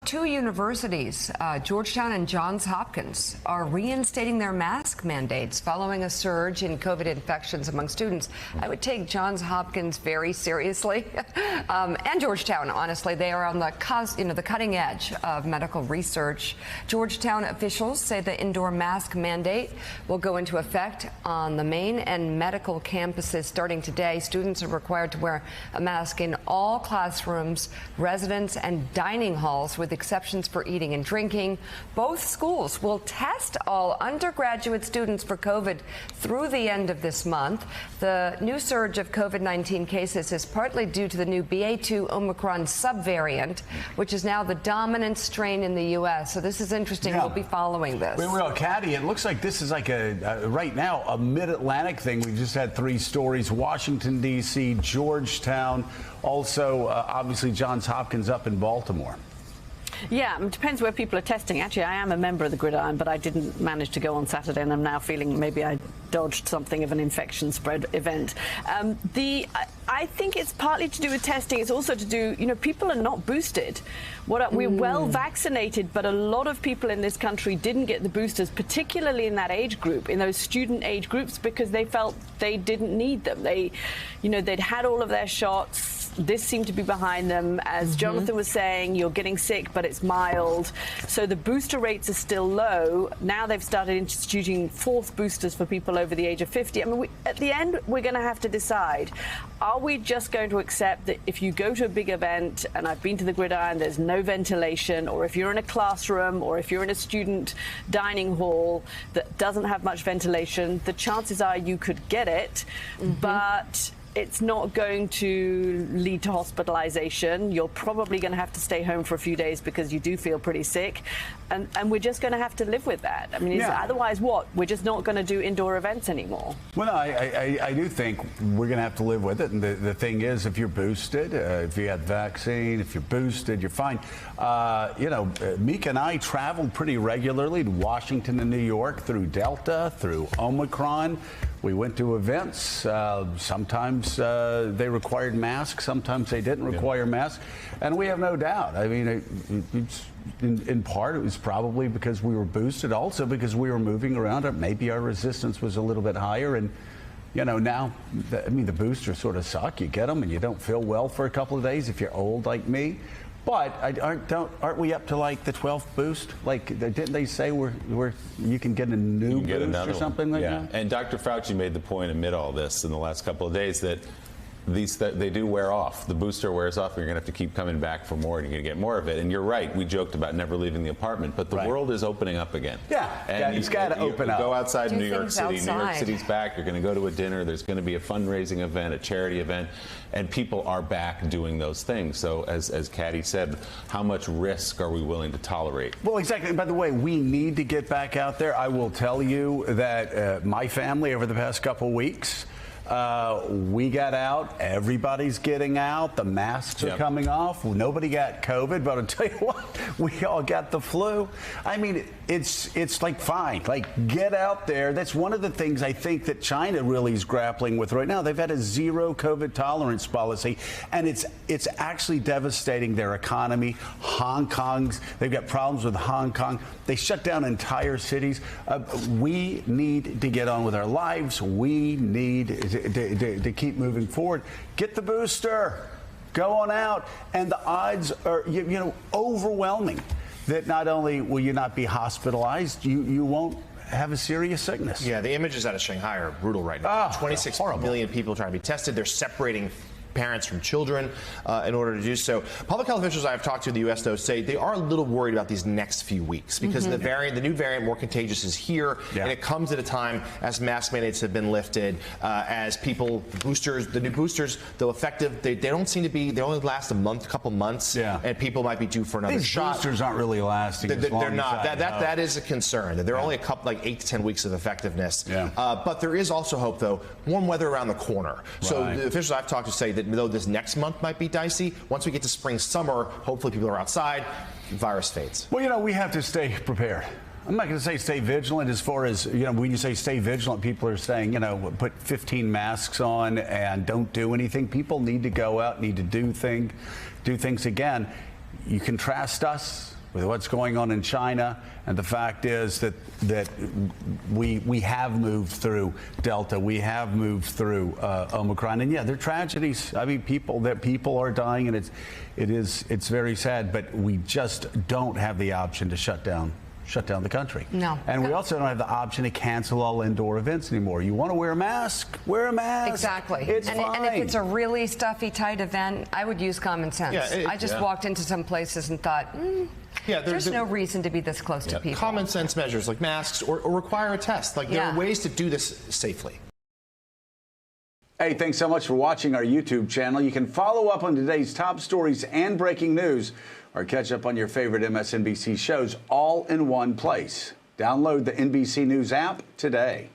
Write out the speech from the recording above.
Two universities, Georgetown and Johns Hopkins, are reinstating their mask mandates following a surge in COVID infections among students. I would take Johns Hopkins very seriously, and Georgetown. Honestly, they are on the cutting edge of medical research. Georgetown officials say the indoor mask mandate will go into effect on the main and medical campuses starting today. Students are required to wear a mask in all classrooms, residence, and dining halls, with exceptions for eating and drinking. Both schools will test all undergraduate students for COVID through the end of this month. The new surge of COVID-19 cases is partly due to the new BA.2 Omicron subvariant, which is now the dominant strain in the U.S. So this is interesting. Yeah. We'll be following this. Well, Caddy, it looks like this is like right now, a mid-Atlantic thing. We've just had three stories: Washington, D.C., Georgetown, also obviously Johns Hopkins up in Baltimore. Yeah, it depends where people are testing. Actually, I am a member of the Gridiron, but I didn't manage to go on Saturday, and I'm now feeling maybe I dodged something of an infection spread event. I think it's partly to do with testing. It's also to do, people are not boosted. We're well vaccinated, but a lot of people in this country didn't get the boosters, particularly in that age group, in those student age groups, because they felt they didn't need them. They'd had all of their shots. This seemed to be behind them. As Jonathan was saying, you're getting sick, but it's mild. So the booster rates are still low. Now they've started instituting fourth boosters for people over the age of 50. I mean, at the end, we're going to have to decide, are we just going to accept that if you go to a big event, and I've been to the Gridiron, there's no ventilation, or if you're in a classroom, or if you're in a student dining hall that doesn't have much ventilation, the chances are you could get it, but it's not going to lead to hospitalization. You're probably going to have to stay home for a few days because you do feel pretty sick. And we're just going to have to live with that. I mean, otherwise what? We're just not going to do indoor events anymore. Well, no, I do think we're going to have to live with it. And the thing is, if you're boosted, if you had vaccine, if you're boosted, you're fine. Mika and I traveled pretty regularly to Washington and New York through Delta, through Omicron. We went to events. Sometimes they required masks. Sometimes they didn't require masks. And we have no doubt. I mean, in part, it was probably because we were boosted, also because we were moving around. Maybe our resistance was a little bit higher. And, now, the boosters sort of suck. You get them and you don't feel well for a couple of days if you're old like me. But aren't we up to like the 12th boost? Like, didn't they say you can get a new boost or something like that? And Dr. Fauci made the point amid all this in the last couple of days that they do wear off. The booster wears off, and you're going to have to keep coming back for more, and you're going to get more of it. And you're right. We joked about never leaving the apartment, but the world is opening up again. Yeah, and it's got to open up. Go outside New York City. Outside. New York City's back. You're going to go to a dinner. There's going to be a fundraising event, a charity event, and people are back doing those things. So, as Caddy said, how much risk are we willing to tolerate? Well, exactly. And by the way, we need to get back out there. I will tell you that my family over the past couple weeks, we got out. Everybody's getting out. The masks are coming off. Nobody got COVID, but I'll tell you what, we all got the flu. I mean, it's like, fine, like, get out there. That's one of the things I think that China really is grappling with right now. They've had a zero COVID tolerance policy, and it's actually devastating their economy. They've got problems with Hong Kong. They shut down entire cities. We need to get on with our lives. We need to keep moving forward. Get the booster. Go on out. And the odds are, overwhelming that not only will you not be hospitalized, you won't have a serious sickness. Yeah, the images out of Shanghai are brutal right now. 26 million people trying to be tested. They're separating parents from children in order to do so. Public health officials I've talked to in the U.S., though, say they are a little worried about these next few weeks because the new variant, more contagious, is here, and it comes at a time as mask mandates have been lifted, as the new boosters, though effective, they don't seem to be, they only last a couple months, and people might be due for another shot. These boosters aren't really lasting as long. They're not. That is a concern. They're only a couple, like 8 to 10 weeks of effectiveness. But there is also hope, though. Warm weather around the corner. So the officials I've talked to say that though this next month might be dicey, once we get to spring, summer, hopefully people are outside, the virus fades. Well, we have to stay prepared. I'm not going to say stay vigilant as far as, when you say stay vigilant, people are saying, put 15 masks on and don't do anything. People need to go out, need to do things again. You contrast us with what's going on in China, and the fact is that we have moved through Delta, we have moved through Omicron, and yeah, there are tragedies. I mean, people are dying, and it's very sad. But we just don't have the option to shut down the country. No. And we also don't have the option to cancel all indoor events anymore. You want to wear a mask? Wear a mask. Exactly. It's and fine. if it's a really stuffy, tight event, I would use common sense. Yeah, I just walked into some places and thought, there's no reason to be this close to people. Common sense measures like masks or require a test. Like there are ways to do this safely. Hey, thanks so much for watching our YouTube channel. You can follow up on today's top stories and breaking news, or catch up on your favorite MSNBC shows all in one place. Download the NBC News app today.